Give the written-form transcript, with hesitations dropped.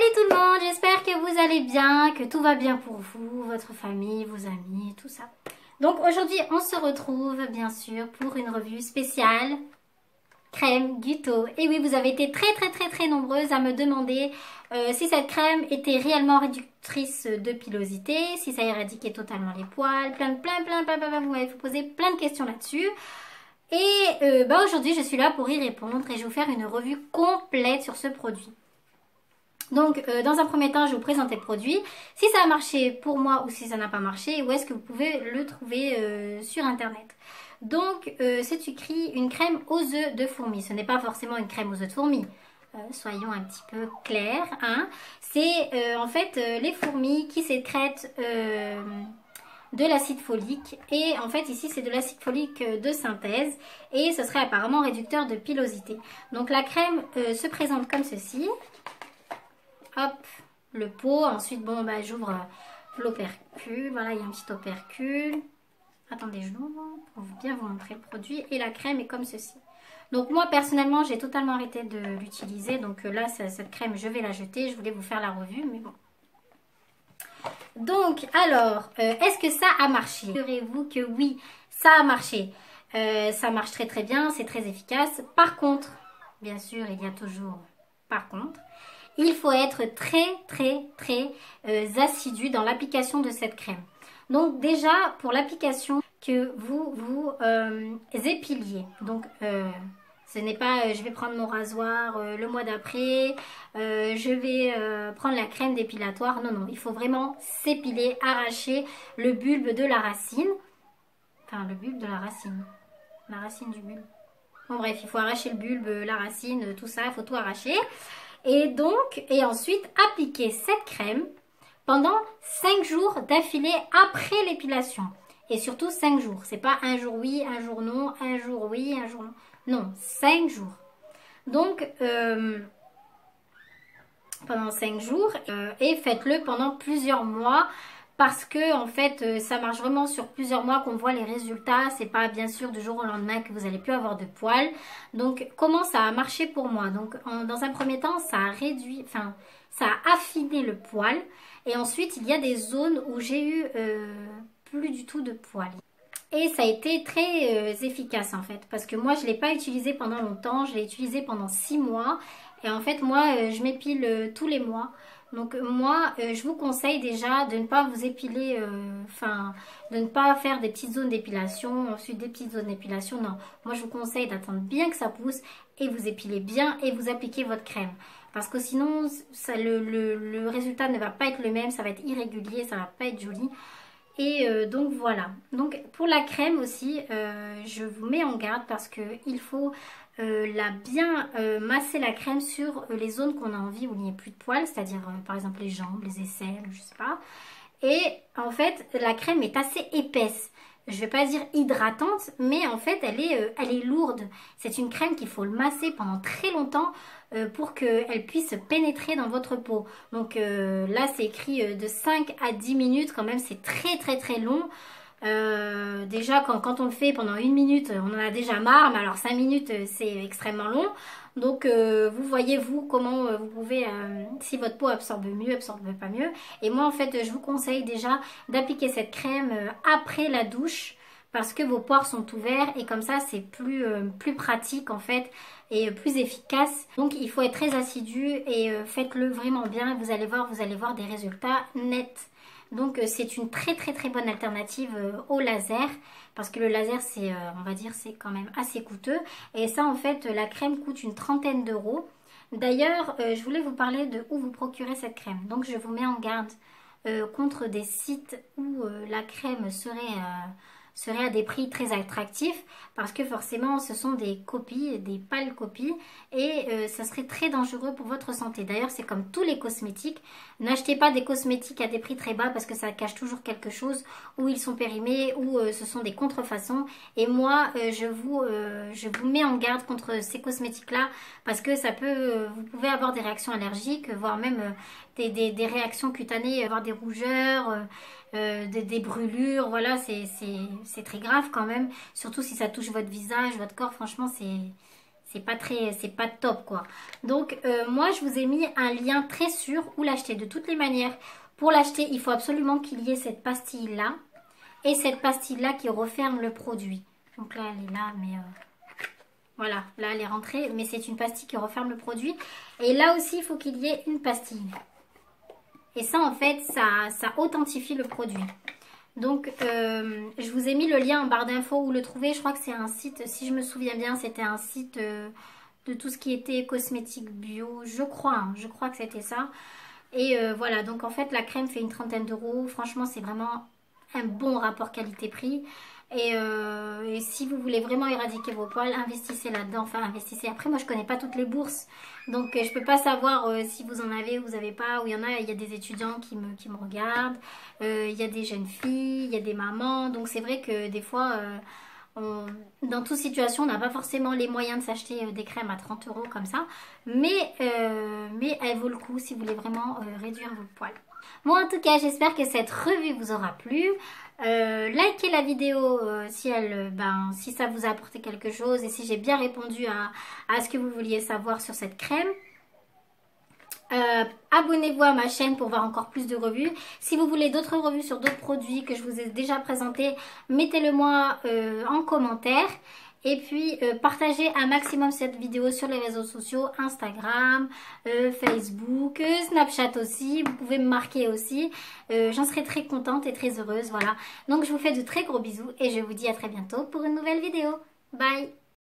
Salut tout le monde, j'espère que vous allez bien, que tout va bien pour vous, votre famille, vos amis, tout ça. Donc aujourd'hui on se retrouve bien sûr pour une revue spéciale crème Guto. Et oui, vous avez été très nombreuses à me demander si cette crème était réellement réductrice de pilosité, si ça éradiquait totalement les poils, vous m'avez posé plein de questions là-dessus. Et aujourd'hui je suis là pour y répondre et je vais vous faire une revue complète sur ce produit. Donc dans un premier temps je vais vous présenter le produit, si ça a marché pour moi ou si ça n'a pas marché, où est-ce que vous pouvez le trouver sur internet. Donc c'est écrit une crème aux œufs de fourmi, ce n'est pas forcément une crème aux œufs de fourmi, soyons un petit peu clairs, hein. C'est en fait les fourmis qui sécrètent de l'acide folique, et en fait ici c'est de l'acide folique de synthèse et ce serait apparemment réducteur de pilosité. Donc la crème se présente comme ceci. Hop, le pot. Ensuite, bon, bah, j'ouvre l'opercule. Voilà, il y a un petit opercule. Attendez, je l'ouvre pour bien vous montrer le produit. Et la crème est comme ceci. Donc moi, personnellement, j'ai totalement arrêté de l'utiliser. Donc là, cette crème, je vais la jeter. Je voulais vous faire la revue, mais bon. Donc, alors, est-ce que ça a marché? Assurez-vous que oui, ça a marché. Ça marche très bien, c'est très efficace. Par contre, bien sûr, il y a toujours par contre. Il faut être très assidu dans l'application de cette crème. Donc déjà, pour l'application, que vous épiliez. Donc, ce n'est pas je vais prendre mon rasoir le mois d'après, je vais prendre la crème dépilatoire. Non, il faut vraiment s'épiler, arracher le bulbe de la racine. Enfin, le bulbe de la racine. La racine du bulbe. Bon, bref, il faut arracher le bulbe, la racine, tout ça, il faut tout arracher. Et ensuite appliquer cette crème pendant 5 jours d'affilée après l'épilation. Et surtout 5 jours. C'est pas un jour oui, un jour non, un jour oui, un jour non. Non, 5 jours. Donc, pendant 5 jours. Et faites-le pendant plusieurs mois. Parce que en fait ça marche vraiment sur plusieurs mois qu'on voit les résultats. C'est pas bien sûr du jour au lendemain que vous n'allez plus avoir de poils. Donc comment ça a marché pour moi? Donc dans un premier temps ça a réduit, enfin ça a affiné le poil. Et ensuite il y a des zones où j'ai eu plus du tout de poils. Et ça a été très efficace en fait. Parce que moi je ne l'ai pas utilisé pendant longtemps. Je l'ai utilisé pendant 6 mois. Et en fait moi je m'épile tous les mois. Donc moi, je vous conseille déjà de ne pas vous épiler, de ne pas faire des petites zones d'épilation, ensuite des petites zones d'épilation. Non, moi je vous conseille d'attendre bien que ça pousse et vous épilez bien et vous appliquez votre crème. Parce que sinon, ça, le résultat ne va pas être le même, ça va être irrégulier, ça va pas être joli. Et donc voilà. Donc pour la crème aussi, je vous mets en garde parce qu'il faut bien masser la crème sur les zones qu'on a envie où il n'y a plus de poils, c'est-à-dire par exemple les jambes, les aisselles, je sais pas. Et en fait la crème est assez épaisse. Je vais pas dire hydratante, mais en fait elle est lourde. C'est une crème qu'il faut le masser pendant très longtemps pour qu'elle puisse pénétrer dans votre peau. Donc là c'est écrit de 5 à 10 minutes quand même, c'est très long. Déjà quand on le fait pendant 1 minute on en a déjà marre, mais alors 5 minutes c'est extrêmement long. Donc vous voyez vous comment vous pouvez, si votre peau absorbe mieux, absorbe pas mieux. Et moi en fait je vous conseille déjà d'appliquer cette crème après la douche, parce que vos pores sont ouverts et comme ça c'est plus pratique en fait et plus efficace. Donc il faut être très assidu et faites-le vraiment bien, vous allez voir des résultats nets. Donc c'est une très bonne alternative au laser, parce que le laser c'est on va dire c'est quand même assez coûteux. Et ça en fait la crème coûte une trentaine d'euros. D'ailleurs je voulais vous parler de où vous procurez cette crème. Donc je vous mets en garde contre des sites où la crème serait à des prix très attractifs, parce que forcément ce sont des copies, des pâles copies, et ça serait très dangereux pour votre santé. D'ailleurs c'est comme tous les cosmétiques, n'achetez pas des cosmétiques à des prix très bas parce que ça cache toujours quelque chose, ou ils sont périmés, ou ce sont des contrefaçons. Et moi je vous mets en garde contre ces cosmétiques là, parce que ça peut, vous pouvez avoir des réactions allergiques, voire même des réactions cutanées, avoir des rougeurs, des brûlures. Voilà, c'est très grave quand même, surtout si ça touche votre visage, votre corps. Franchement c'est pas top quoi. Donc moi je vous ai mis un lien très sûr où l'acheter. De toutes les manières, pour l'acheter, il faut absolument qu'il y ait cette pastille là et cette pastille là qui referme le produit. Donc là elle est là, mais voilà, là elle est rentrée, mais c'est une pastille qui referme le produit. Et là aussi il faut qu'il y ait une pastille. Et ça en fait ça authentifie le produit. Donc, je vous ai mis le lien en barre d'infos où le trouver. Je crois que c'est un site, si je me souviens bien, c'était un site de tout ce qui était cosmétique bio. Je crois que c'était ça. Et voilà, donc en fait, la crème fait une trentaine d'euros. Franchement, c'est vraiment un bon rapport qualité-prix. Et si vous voulez vraiment éradiquer vos poils, investissez là-dedans. Enfin, investissez. Après, moi, je connais pas toutes les bourses. Donc, je peux pas savoir si vous en avez ou vous avez pas. Ou il y a des étudiants qui me regardent. Il y a des jeunes filles, il y a des mamans. Donc, c'est vrai que des fois, dans toute situation, on n'a pas forcément les moyens de s'acheter des crèmes à 30 euros comme ça. Mais elle vaut le coup si vous voulez vraiment réduire vos poils. Bon, en tout cas, j'espère que cette revue vous aura plu. Likez la vidéo si ça vous a apporté quelque chose et si j'ai bien répondu à ce que vous vouliez savoir sur cette crème. Abonnez-vous à ma chaîne pour voir encore plus de revues. Si vous voulez d'autres revues sur d'autres produits que je vous ai déjà présentés, mettez-le moi en commentaire. Et puis partagez un maximum cette vidéo sur les réseaux sociaux, Instagram, Facebook, Snapchat aussi. Vous pouvez me marquer aussi. J'en serai très contente et très heureuse. Voilà. Donc je vous fais de très gros bisous et je vous dis à très bientôt pour une nouvelle vidéo. Bye!